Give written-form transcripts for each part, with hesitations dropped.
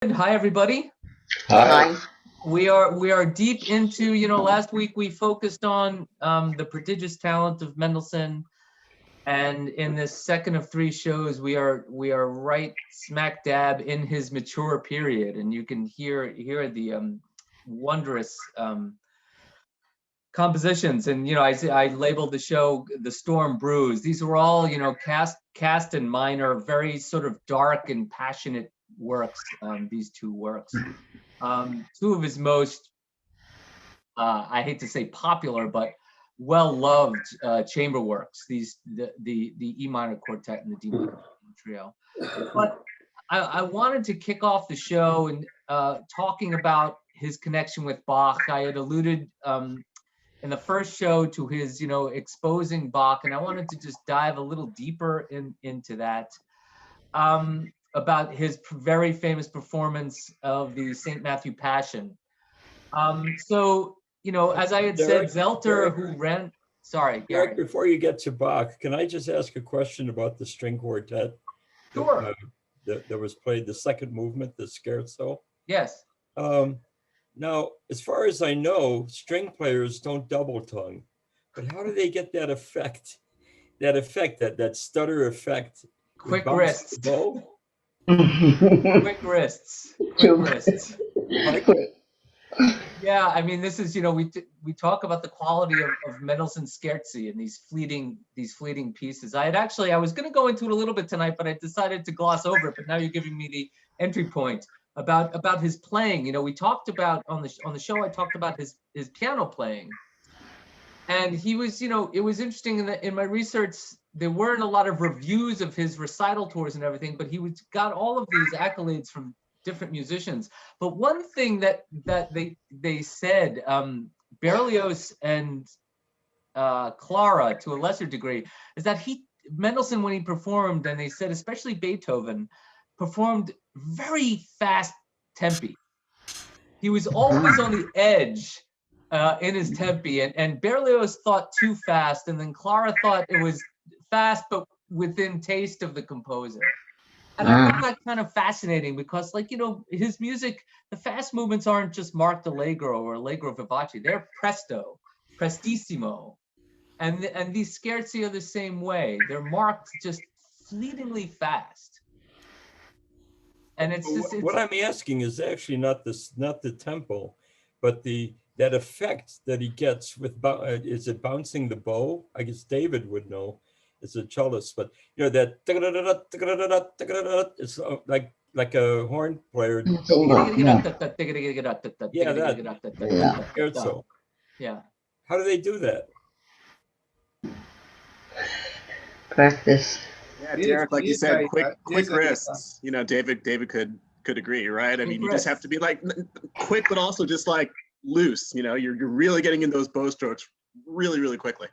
Hi, everybody. Hi. We are deep into, last week we focused on the prodigious talent of Mendelssohn, and in this second of three shows, we are right smack dab in his mature period, and you can hear the wondrous compositions. And I labeled the show "The Storm Brews." These were all cast in minor, very sort of dark and passionate works. These two works. Two of his most, I hate to say popular, but well-loved chamber works, the E minor quartet and the D minor trio. But I wanted to kick off the show and talking about his connection with Bach. I had alluded in the first show to his, exposing Bach, and I wanted to just dive a little deeper into that. About his very famous performance of the St. Matthew Passion. So, as I had said, Zelter, who ran, sorry, Derek, Gary. before you get to Bach, can I just ask a question about the string quartet Sure. that was played, the second movement, the scherzo? Yes. Um, Now, as far as I know, string players don't double tongue, but how do they get that effect? That stutter effect with Quick bouncing wrists. the bow? Quick wrists. Quick wrists. Like, Yeah, I mean, this is, we talk about the quality of Mendelssohn Scherzi and these fleeting pieces. I was going to go into it a little bit tonight, but I decided to gloss over it. But now you're giving me the entry point about his playing. We talked about on the show. I talked about his piano playing, and he was, it was interesting in my research. There weren't a lot of reviews of his recital tours and everything, but got all of these accolades from different musicians. But one thing that they said, Berlioz and Clara to a lesser degree, is that Mendelssohn, when he performed, and they said especially Beethoven, performed very fast tempi. He was always on the edge in his tempi, and Berlioz thought too fast, and then Clara thought it was fast but within taste of the composer. And I found that kind of fascinating because, his music, the fast movements aren't just marked allegro or allegro vivace. They're presto, prestissimo. And these scherzi are the same way. They're marked just fleetingly fast. And it's just, what I'm asking is actually not the tempo, but that effect that he gets with is it bouncing the bow? I guess David would know. It's a cellist, but that it's like a horn player. Yeah. Yeah, that scherzo. Yeah. How do they do that? Practice. Yeah, Derek, like you said, quick wrists. David could agree, right? I mean, you just have to be like quick, but also just like loose. You're really getting in those bow strokes really, really quickly.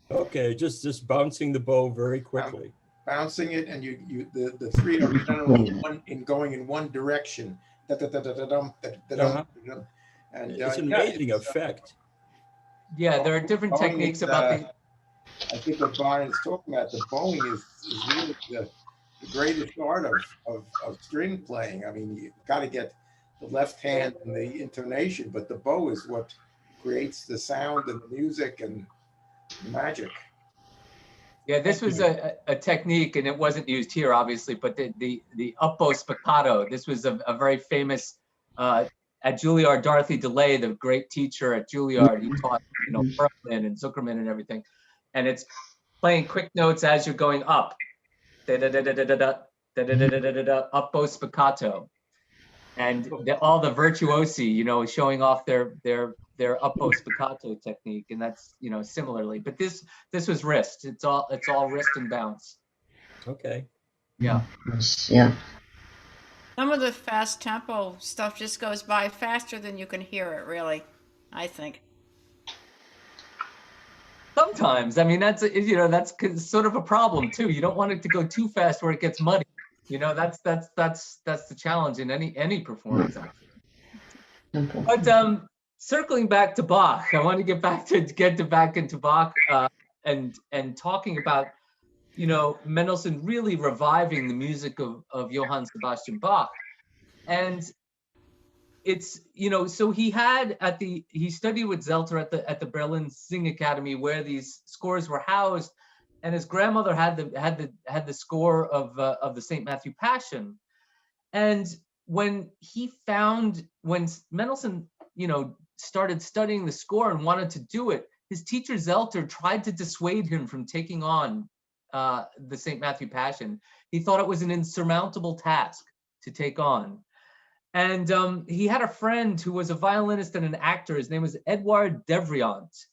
Okay, just bouncing the bow very quickly. Bouncing it, and the three are generally going in one direction. And it's an amazing effect. Yeah, there are different techniques about the. I think what Byron's talking about, the bowing is really the greatest art of string playing. I mean, you've got to get the left hand and the intonation, but the bow is what creates the sound and the music and the magic. Yeah, this was a technique, and it wasn't used here, obviously, but the up-bow spiccato. This was a very famous at Juilliard. Dorothy DeLay, the great teacher at Juilliard, he taught Berkman and Zuckerman and everything, and it's playing quick notes as you're going up, up-bow spiccato, and all the virtuosi, showing off their up-bow spiccato technique, and that's similarly. But this was wrist. It's all wrist and bounce. Okay. Yeah. Yeah. Some of the fast tempo stuff just goes by faster than you can hear it, really, I think. Sometimes, I mean, that's sort of a problem too. You don't want it to go too fast where it gets muddy. That's the challenge in any performance, actually. But circling back to Bach, I want to get back into Bach and talking about Mendelssohn really reviving the music of Johann Sebastian Bach. And it's, so he studied with Zelter at the Berlin Singakademie, where these scores were housed, and his grandmother had the score of the St. Matthew Passion. And when Mendelssohn, started studying the score and wanted to do it, his teacher Zelter tried to dissuade him from taking on the St. Matthew Passion. He thought it was an insurmountable task to take on. And he had a friend who was a violinist and an actor. His name was Edouard Devrient.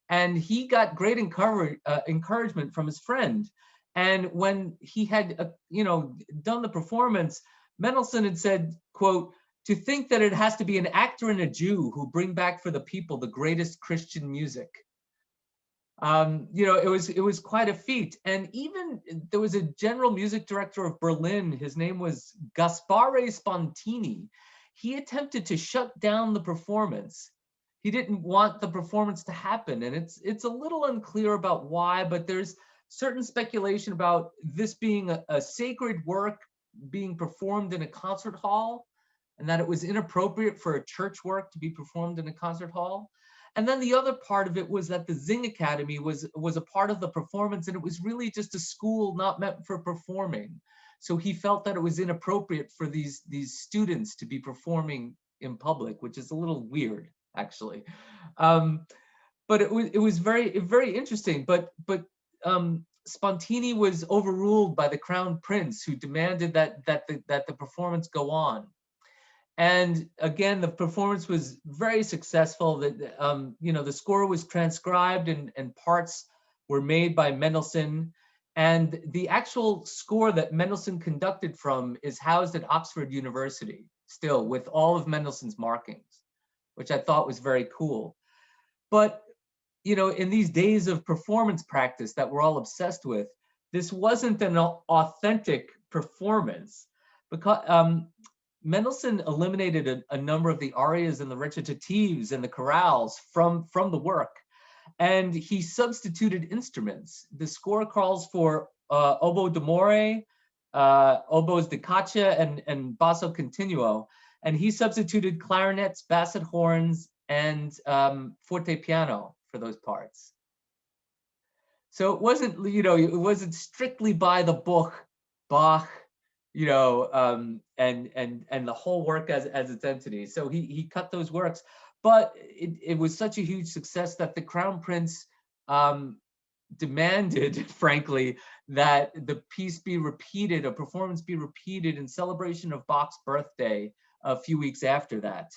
And he got great encouragement from his friend. And when he had, done the performance, Mendelssohn had said, quote, "To think that it has to be an actor and a Jew who bring back for the people the greatest Christian music." It was quite a feat. And even there was a general music director of Berlin. His name was Gaspare Spontini. He attempted to shut down the performance. He didn't want the performance to happen. And it's a little unclear about why, but there's certain speculation about this being a sacred work being performed in a concert hall, and that it was inappropriate for a church work to be performed in a concert hall. And then the other part of it was that the Singakademie was a part of the performance, and it was really just a school not meant for performing. So he felt that it was inappropriate for these students to be performing in public, which is a little weird, actually. But it was very, very interesting. But Spontini was overruled by the Crown Prince, who demanded that the performance go on. And again, the performance was very successful. The score was transcribed and parts were made by Mendelssohn. And the actual score that Mendelssohn conducted from is housed at Oxford University still, with all of Mendelssohn's markings, which I thought was very cool. But, in these days of performance practice that we're all obsessed with, this wasn't an authentic performance, because Mendelssohn eliminated a number of the arias and the recitatives and the chorales from the work, and he substituted instruments. The score calls for oboe d'amore, oboes da caccia, and basso continuo, and he substituted clarinets, basset horns, and forte piano for those parts. So it wasn't strictly by the book, Bach, and the whole work as its entity. So he cut those works, but it was such a huge success that the Crown Prince demanded, frankly, that the piece be repeated, a performance be repeated in celebration of Bach's birthday a few weeks after that.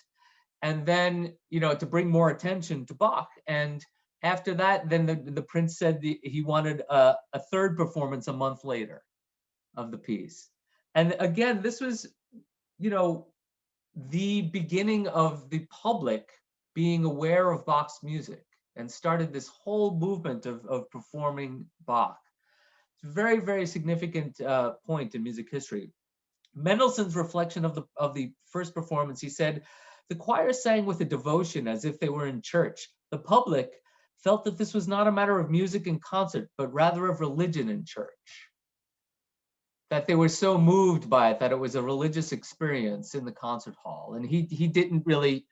And then, to bring more attention to Bach. And after that, then the prince said he wanted a third performance a month later of the piece. And again, this was, the beginning of the public being aware of Bach's music, and started this whole movement of performing Bach. It's a very, very significant point in music history. Mendelssohn's reflection of the first performance, he said, "The choir sang with a devotion as if they were in church. The public felt that this was not a matter of music and concert, but rather of religion in church." That they were so moved by it that it was a religious experience in the concert hall. And he didn't really,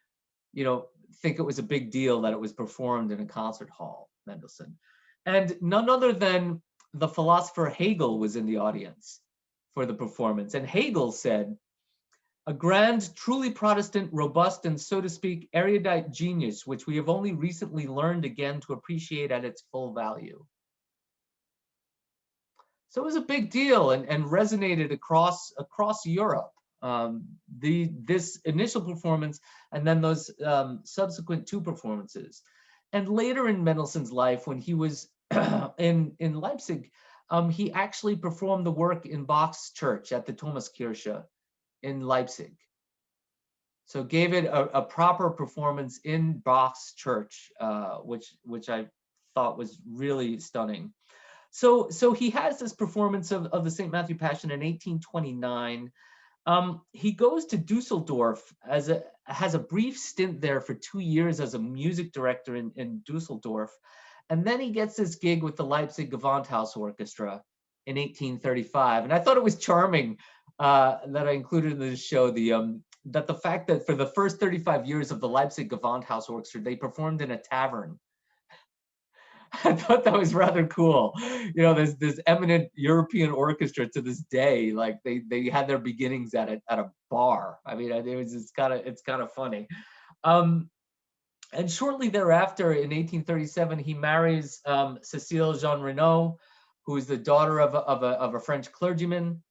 think it was a big deal that it was performed in a concert hall, Mendelssohn. And none other than the philosopher Hegel was in the audience for the performance. And Hegel said, "A grand, truly Protestant, robust, and so to speak, erudite genius, which we have only recently learned again to appreciate at its full value." So it was a big deal and resonated across Europe. This initial performance, and then those subsequent two performances. And later in Mendelssohn's life, when he was in Leipzig, he actually performed the work in Bach's church at the Thomaskirche in Leipzig. So gave it a proper performance in Bach's church, which I thought was really stunning. So he has this performance of the St. Matthew Passion in 1829. He goes to Dusseldorf, has a brief stint there for 2 years as a music director in Dusseldorf. And then he gets this gig with the Leipzig Gewandhaus Orchestra in 1835. And I thought it was charming that I included in this show the that the fact that for the first 35 years of the Leipzig Gewandhaus Orchestra, they performed in a tavern. I thought that was rather cool. You know, there's this eminent European orchestra to this day, like they had their beginnings at a bar. I mean, it's kind of funny. And shortly thereafter, in 1837, he marries Cécile Jean Renaud, who is the daughter of a French clergyman.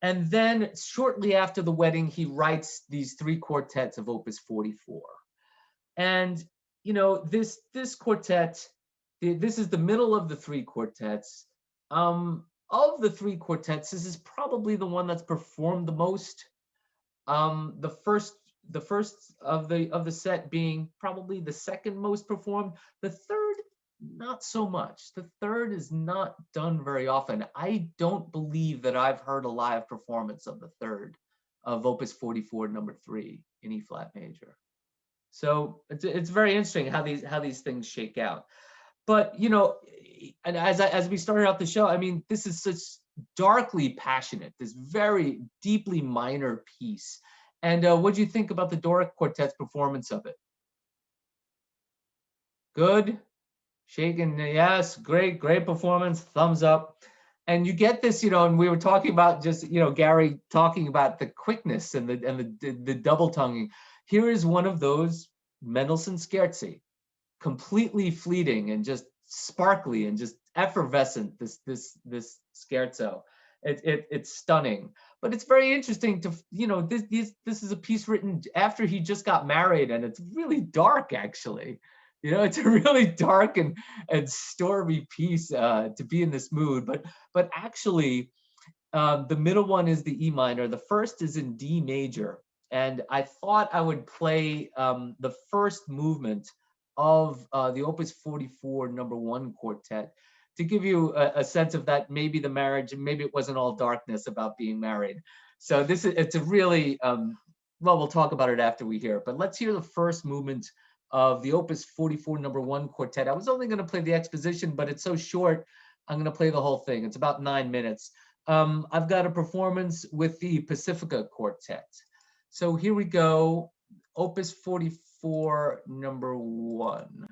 And then shortly after the wedding, he writes these 3 quartets of Opus 44. And, you know, this quartet, this is the middle of the 3 quartets. Of the 3 quartets, this is probably the one that's performed the most. The first of the set being probably the second most performed. The third, not so much. The third is not done very often. I don't believe that I've heard a live performance of the third of Opus 44, number 3 in E flat major. So it's very interesting how these things shake out. But you know, and as we started out the show, I mean, this is such darkly passionate, this very deeply minor piece. And what do you think about the Doric Quartet's performance of it? Good? Shaking, yes, great performance, thumbs up. And you get this, you know, and we were talking about just, you know, Gary talking about the quickness and the double tonguing. Here is one of those Mendelssohn scherzi, completely fleeting and just sparkly and just effervescent, this scherzo. It's stunning, but it's very interesting to, you know, this is a piece written after he just got married, and it's really dark, actually. You know, it's a really dark and stormy piece to be in this mood. But actually, the middle one is the E minor. The first is in D major, and I thought I would play the first movement of the Opus 44 number 1 quartet, to give you a sense of that, maybe the marriage, and maybe it wasn't all darkness about being married. So it's a really, well, we'll talk about it after we hear it, but let's hear the first movement of the Opus 44 number 1 quartet. I was only gonna play the exposition, but it's so short, I'm gonna play the whole thing. It's about 9 minutes. I've got a performance with the Pacifica Quartet. So here we go, Opus 44 number 1.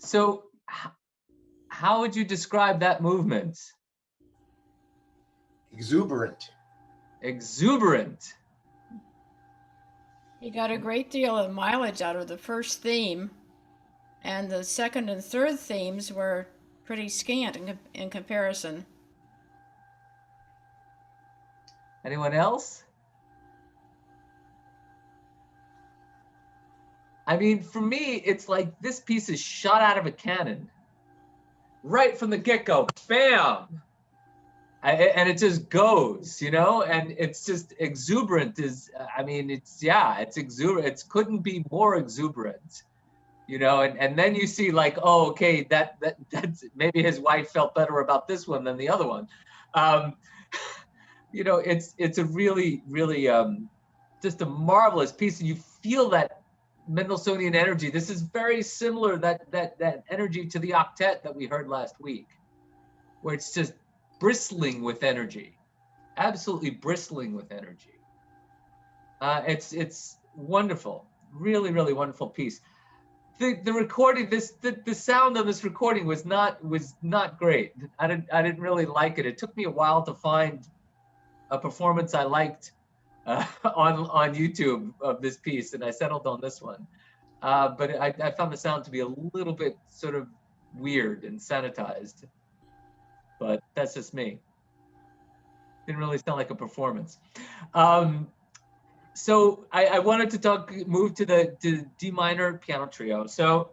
So how would you describe that movement? Exuberant. Exuberant. He got a great deal of mileage out of the first theme, and the second and third themes were pretty scant in comparison. Anyone else? I mean, for me, it's like this piece is shot out of a cannon. Right from the get-go, bam! And it just goes, you know, and it's just exuberant I mean, it's exuberant. It couldn't be more exuberant, you know, and then you see like, oh, okay, that's maybe his wife felt better about this one than the other one. You know, it's a really, really just a marvelous piece, and you feel that Mendelssohnian energy. This is very similar, that energy to the octet that we heard last week, where it's just bristling with energy, absolutely bristling with energy. It's wonderful, really, really wonderful piece. The recording, the sound on this recording was not great. I didn't really like it. It took me a while to find a performance I liked on YouTube of this piece, and I settled on this one. But I found the sound to be a little bit sort of weird and sanitized. But that's just me. Didn't really sound like a performance. So I wanted to move to the D minor piano trio. So,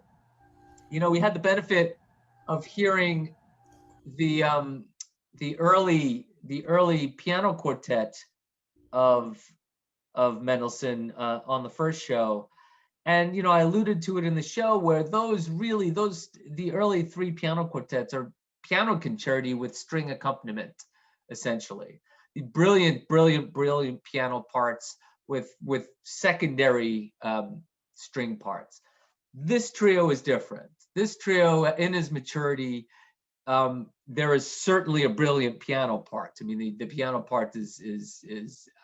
you know, we had the benefit of hearing the early piano quartet of Mendelssohn on the first show. And, you know, I alluded to it in the show where the early three piano quartets are piano concerti with string accompaniment, essentially. The brilliant piano parts with secondary string parts. This trio is different. This trio, in its maturity, there is certainly a brilliant piano part. I mean, the piano part is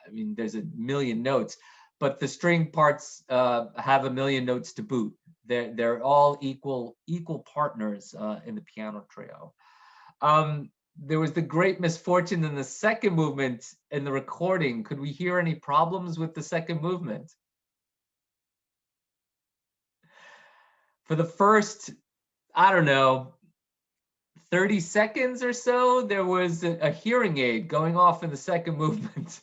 I mean, there's a million notes, but the string parts have a million notes to boot. They're all equal partners in the piano trio. There was the great misfortune in the second movement in the recording. Could we hear any problems with the second movement? For the first, I don't know, 30 seconds or so, there was a hearing aid going off in the second movement.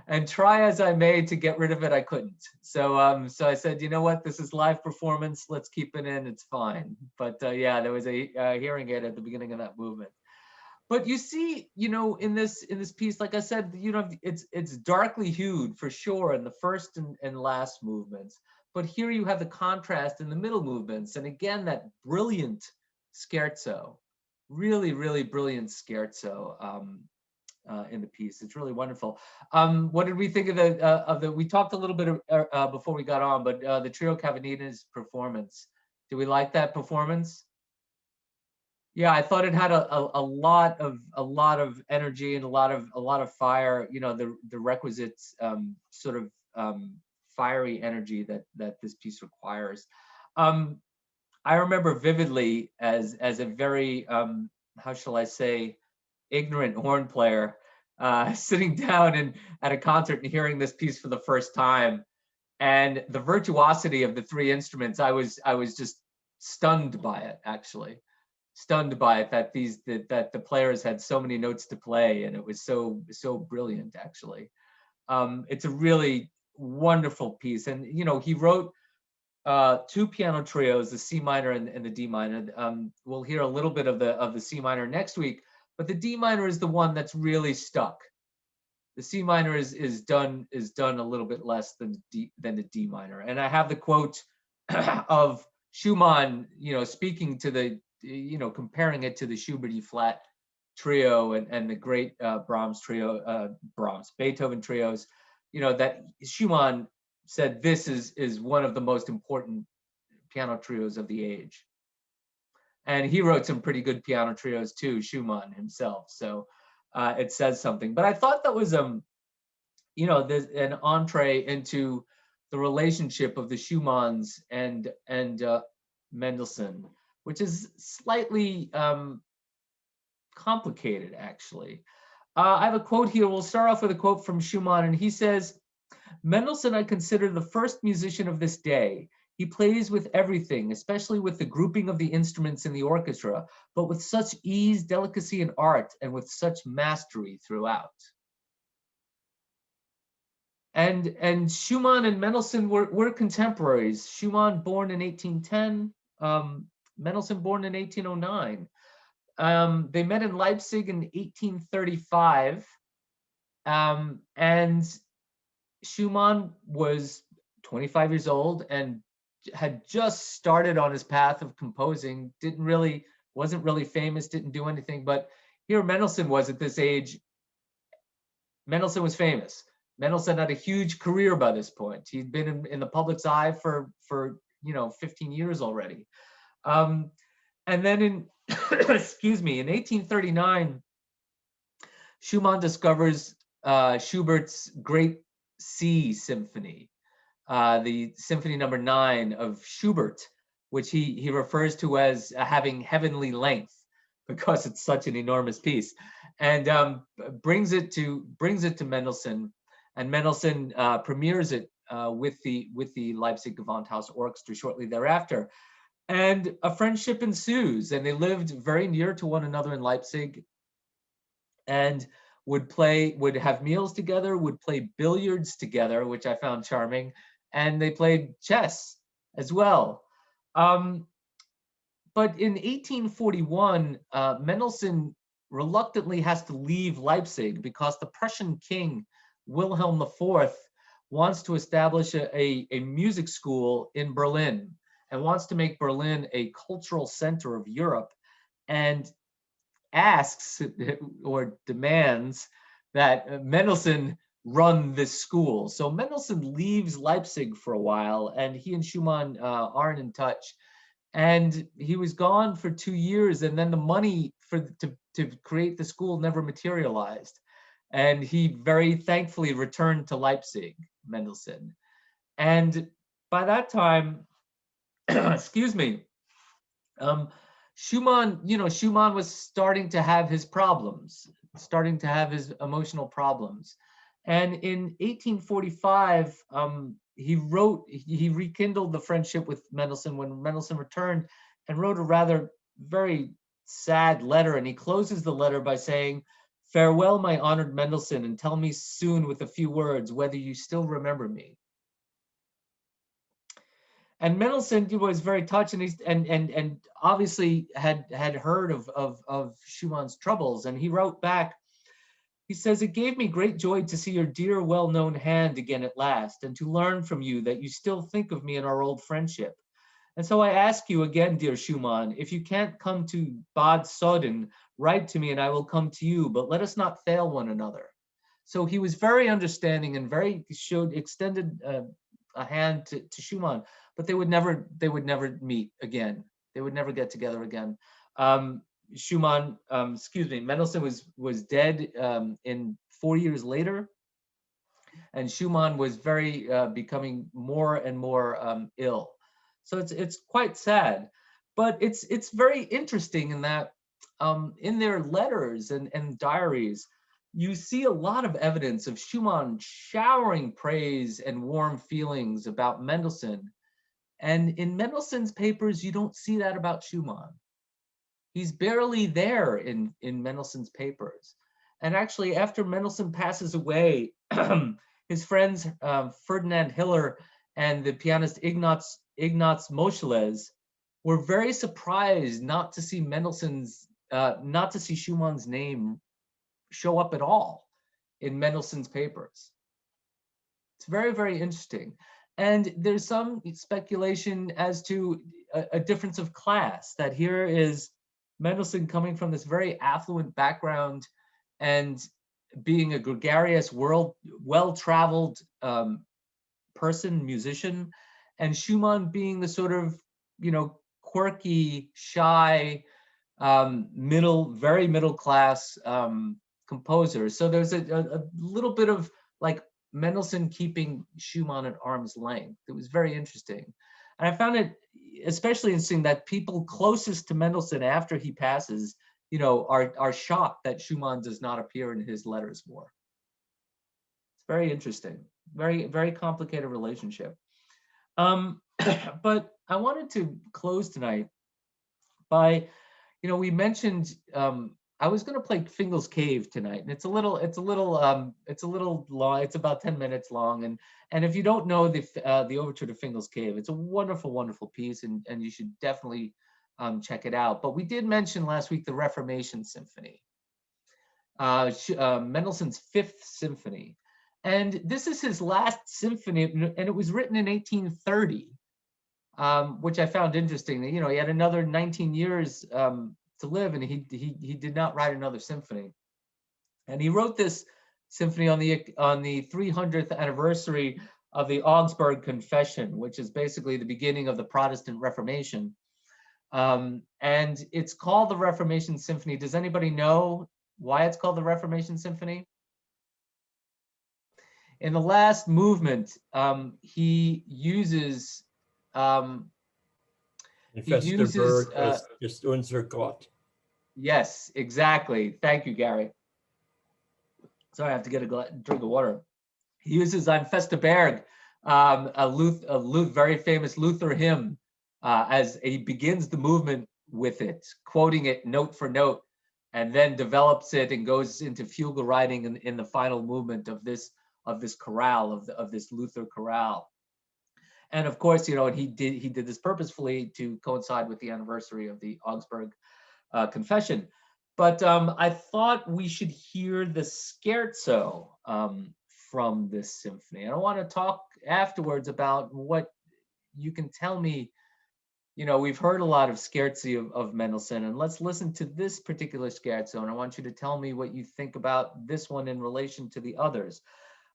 And try as I may to get rid of it, I couldn't. So so I said, you know what, this is live performance, let's keep it in, it's fine. But yeah, there was a hearing aid at the beginning of that movement. But you see, you know, in this piece, like I said, you know, it's darkly hued for sure in the first and last movements. But here you have the contrast in the middle movements, and again that brilliant scherzo, really, really brilliant scherzo in the piece. It's really wonderful. What did we think of the? We talked a little bit before we got on, but the Trio Cavanina's performance. Do we like that performance? Yeah, I thought it had a lot of energy and a lot of fire. You know, the requisite sort of fiery energy that this piece requires. I remember vividly as a very how shall I say, ignorant horn player sitting down at a concert and hearing this piece for the first time, and the virtuosity of the three instruments. I was just stunned by it, actually. Stunned by it that the players had so many notes to play, and it was so brilliant, actually. It's a really wonderful piece, and you know, he wrote two piano trios, the C minor and the D minor. We'll hear a little bit of the C minor next week, but the D minor is the one that's really stuck. The C minor is done a little bit less than the D minor, and I have the quote of Schumann, you know, speaking to the, you know, comparing it to the Schubert E flat trio and the great Beethoven trios, you know, that Schumann said this is one of the most important piano trios of the age. And he wrote some pretty good piano trios too, Schumann himself. So it says something. But I thought that was you know, there's an entree into the relationship of the Schumanns and Mendelssohn, which is slightly complicated, actually. I have a quote here. We'll start off with a quote from Schumann, and he says, Mendelssohn I consider the first musician of this day. He plays with everything, especially with the grouping of the instruments in the orchestra, but with such ease, delicacy, and art, and with such mastery throughout. And Schumann and Mendelssohn were contemporaries. Schumann born in 1810, Mendelssohn born in 1809. They met in Leipzig in 1835, and Schumann was 25 years old and had just started on his path of composing, wasn't really famous, didn't do anything, but here Mendelssohn was at this age. Mendelssohn was famous. Mendelssohn had a huge career by this point. He'd been in the public's eye for 15 years already. And then in, excuse me, in 1839, Schumann discovers Schubert's Great C Symphony, the Symphony Number 9 of Schubert, which he refers to as having heavenly length because it's such an enormous piece, and brings it to Mendelssohn, and Mendelssohn premieres it with the Leipzig Gewandhaus Orchestra shortly thereafter, and a friendship ensues, and they lived very near to one another in Leipzig, and would have meals together, would play billiards together, which I found charming, and they played chess as well. But in 1841, Mendelssohn reluctantly has to leave Leipzig because the Prussian king, Wilhelm IV, wants to establish a music school in Berlin and wants to make Berlin a cultural center of Europe, and asks or demands that Mendelssohn run this school. So Mendelssohn leaves Leipzig for a while, and he and Schumann aren't in touch. And he was gone for 2 years, and then the money to create the school never materialized. And he very thankfully returned to Leipzig, Mendelssohn. And by that time, excuse me, Schumann was starting to have his problems, starting to have his emotional problems. And in 1845, he rekindled the friendship with Mendelssohn when Mendelssohn returned, and wrote a very sad letter. And he closes the letter by saying, "Farewell, my honored Mendelssohn, and tell me soon with a few words whether you still remember me." And Mendelssohn was very touched, and obviously had heard of Schumann's troubles, and he wrote back. He says, "It gave me great joy to see your dear, well-known hand again at last, and to learn from you that you still think of me in our old friendship. And so I ask you again, dear Schumann, if you can't come to Bad Soden, write to me and I will come to you, but let us not fail one another." So he was very understanding and extended a hand to Schumann, but they would never meet again. They would never get together again. Mendelssohn was dead in 4 years later, and Schumann was becoming more and more ill. So it's quite sad, but it's very interesting in that in their letters and diaries, you see a lot of evidence of Schumann showering praise and warm feelings about Mendelssohn. And in Mendelssohn's papers, you don't see that about Schumann. He's barely there in Mendelssohn's papers. And actually, after Mendelssohn passes away, his friends Ferdinand Hiller and the pianist Ignaz Moscheles were very surprised not to see Schumann's name show up at all in Mendelssohn's papers. It's very, very interesting. And there's some speculation as to a difference of class, that here is Mendelssohn coming from this very affluent background and being a gregarious, well-traveled musician, and Schumann being the sort of, quirky, shy, very middle class composer. So there's a little bit of like Mendelssohn keeping Schumann at arm's length. It was very interesting. And I found it especially interesting that people closest to Mendelssohn after he passes, you know, are shocked that Schumann does not appear in his letters more. It's very interesting, very, very complicated relationship. But I wanted to close tonight by, you know, we mentioned, I was going to play Fingal's Cave tonight, and it's a little long. It's about 10 minutes long, and if you don't know the overture to Fingal's Cave, it's a wonderful, wonderful piece, and you should definitely check it out. But we did mention last week the Reformation Symphony, Mendelssohn's Fifth Symphony, and this is his last symphony, and it was written in 1830, which I found interesting. You know, he had another 19 years to live, and he did not write another symphony. And he wrote this symphony on the 300th anniversary of the Augsburg Confession, which is basically the beginning of the Protestant Reformation. And it's called the Reformation Symphony. Does anybody know why it's called the Reformation Symphony? In the last movement, he uses ist unser Gott. Yes, exactly. Thank you, Gary. Sorry, I have to get a drink of water. He uses Ein fester Berg, a very famous Luther hymn, as he begins the movement with it, quoting it note for note, and then develops it and goes into fugal writing in the final movement of this chorale, of this Luther chorale. And of course, you know, he did this purposefully to coincide with the anniversary of the Augsburg Confession. But I thought we should hear the scherzo from this symphony. And I want to talk afterwards about what you can tell me. You know, we've heard a lot of scherzi of Mendelssohn, and let's listen to this particular scherzo. And I want you to tell me what you think about this one in relation to the others.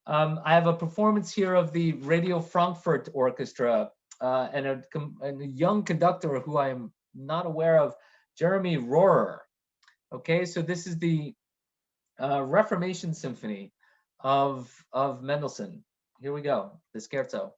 I have a performance here of the Radio Frankfurt Orchestra and a young conductor who I am not aware of, Jeremy Rohrer. Okay, so this is the Reformation Symphony of Mendelssohn. Here we go, the scherzo.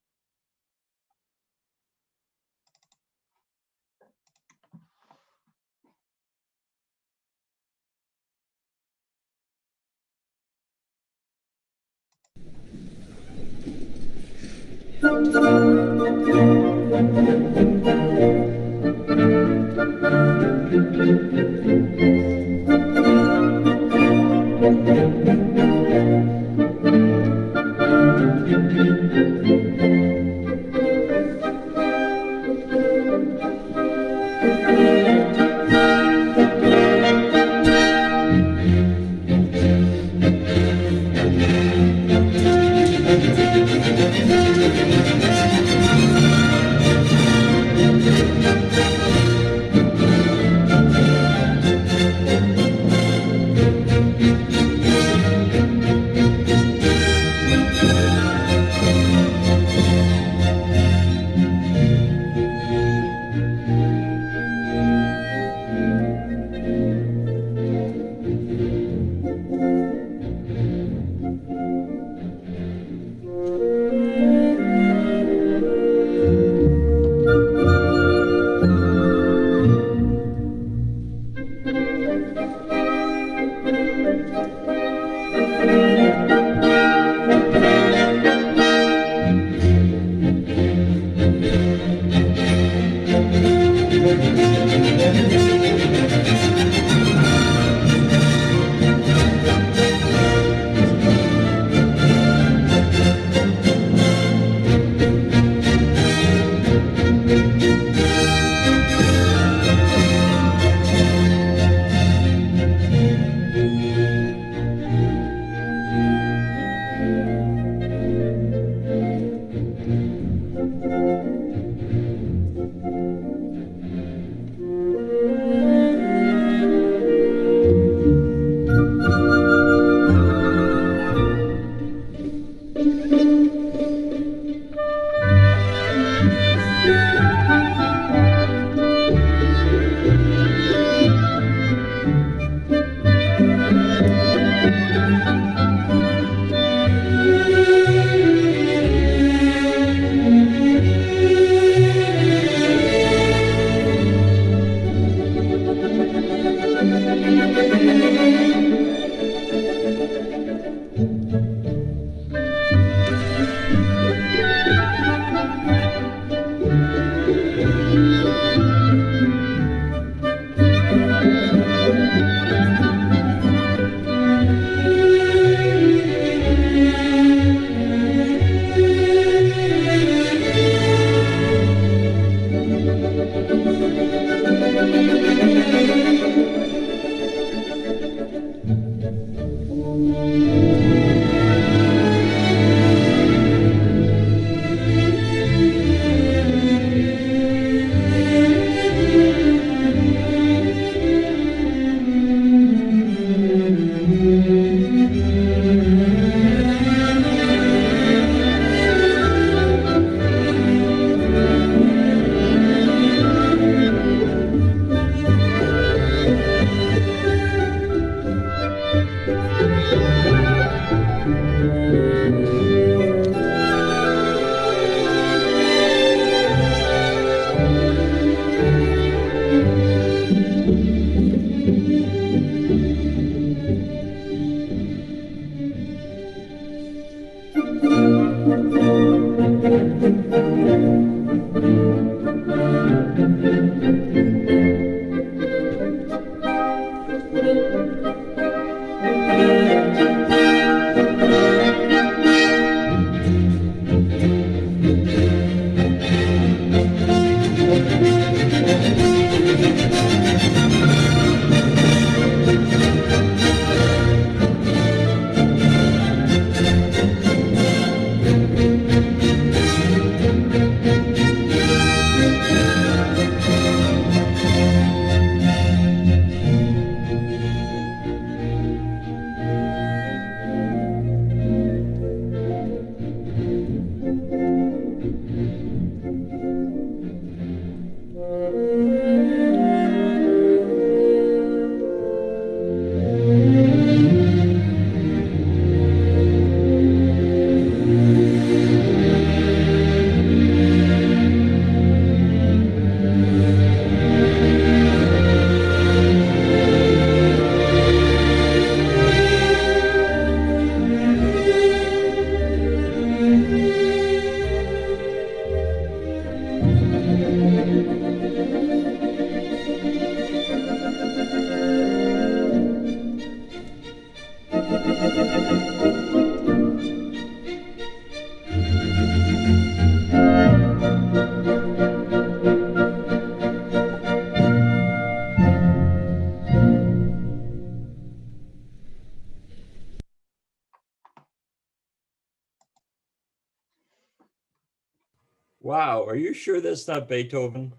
Wow, are you sure that's not Beethoven?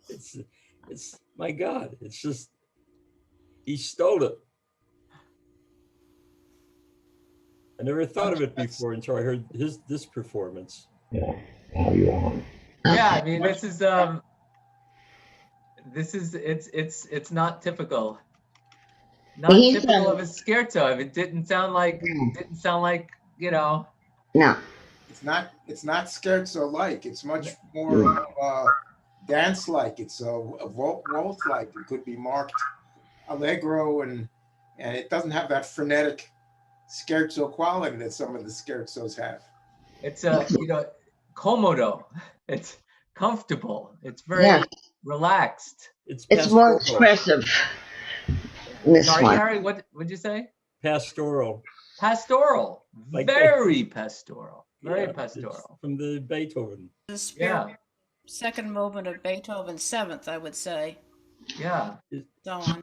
It's my God, it's just, he stole it. I never thought of it before until I heard this performance. Yeah. Now you're on. Yeah, I mean, it's not typical. Not He's typical of a scherzo. It didn't sound like, you know. no. It's not scherzo-like. It's much more dance-like. It's a waltz-like. It could be marked allegro, and it doesn't have that frenetic scherzo quality that some of the scherzos have. It's comodo. It's comfortable. It's very relaxed. It's more expressive. This Sorry, one. Harry, what would you say? Pastoral. Pastoral. Like very pastoral. Very Yeah, pastoral. it's from the Beethoven. The spirit, second movement of Beethoven's seventh, I would say. Yeah. So on.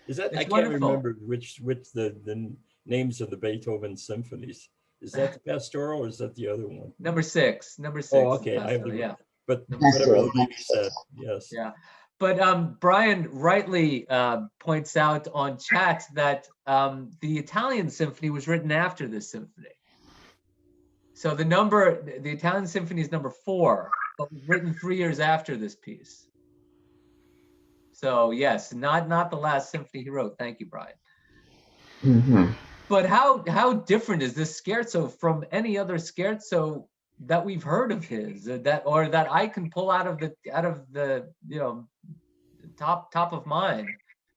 Is that, It's I can't wonderful. remember which the names of the Beethoven symphonies. Is that the pastoral or is that the other one? Number six. Number six. Oh, is okay. I have pastoral, yeah. But Number whatever the six. lady said, yes. Yeah. But Brian rightly points out on chat that the Italian symphony was written after this symphony. So the Italian symphony is number 4, but was written 3 years after this piece. So yes, not the last symphony he wrote. Thank you, Brian. Mm-hmm. But how different is this scherzo from any other scherzo that we've heard of his, that I can pull out of the top of mind?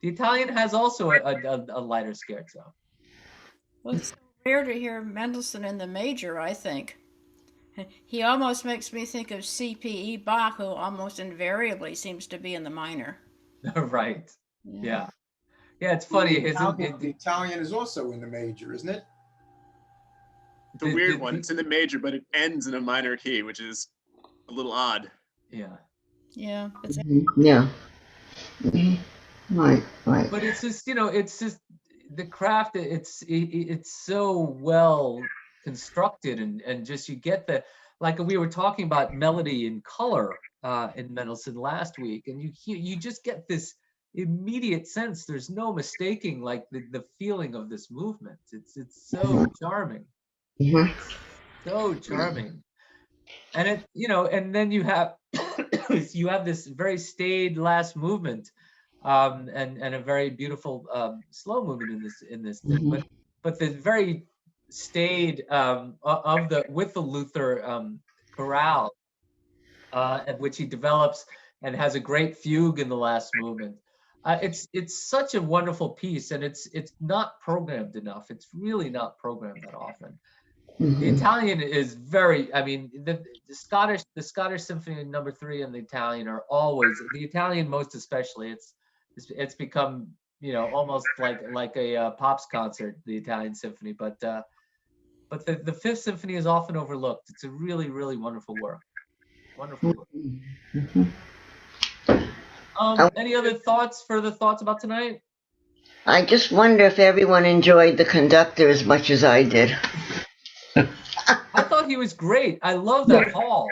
The Italian has also a lighter scherzo. Well, it's so rare to hear Mendelssohn in the major, I think. He almost makes me think of C.P.E. Bach, who almost invariably seems to be in the minor. Right. Yeah. Yeah, it's funny. The Italian is also in the major, isn't it? It's a weird one. It's in the major, but it ends in a minor key, which is a little odd. Yeah. Yeah. Yeah. Mm-hmm. Right. But it's just, it's just the craft. It's so well constructed, and just you get like we were talking about melody and color in Mendelssohn last week, and you just get this immediate sense. There's no mistaking like the feeling of this movement. It's so charming. Mm-hmm. So charming. And and then you have this very staid last movement, and a very beautiful slow movement in this thing. Mm-hmm. But the very staid with the Luther chorale, at which he develops and has a great fugue in the last movement. It's such a wonderful piece, and it's not programmed enough. It's really not programmed that often. The Italian is very, I mean, the Scottish Symphony number 3 and the Italian are always, the Italian most especially, it's become, you know, almost like a pops concert, the Italian symphony, but the Fifth Symphony is often overlooked. It's a really, really wonderful work. Wonderful work. Any other further thoughts about tonight? I just wonder if everyone enjoyed the conductor as much as I did. I thought he was great. I love that hall.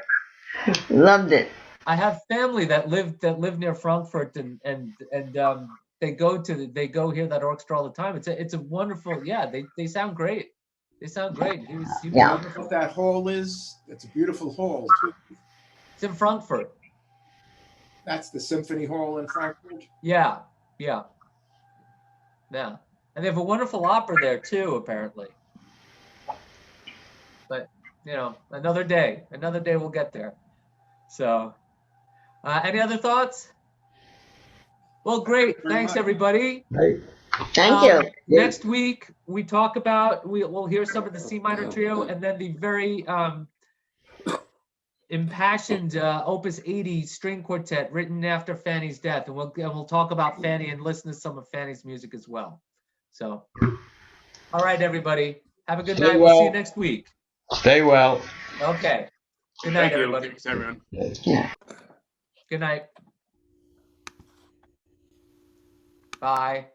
Loved it. I have family that live near Frankfurt, and they go hear that orchestra all the time. It's a wonderful, yeah. They sound great. They sound great. He was wonderful. What that hall is? It's a beautiful hall too. It's in Frankfurt. That's the Symphony Hall in Frankfurt. Yeah. And they have a wonderful opera there too, apparently. But you know, another day we'll get there. So, any other thoughts? Well, great. Thanks, everybody. Thank you. Next week we talk about we'll hear some of the C minor trio, and then the very impassioned Opus 80 string quartet written after Fanny's death, and we'll talk about Fanny and listen to some of Fanny's music as well. So, all right, everybody, have a good night. We'll see you next week. Stay well. Okay. Good night, Thank you. everybody. Thanks, everyone. Yeah. Good night. Bye.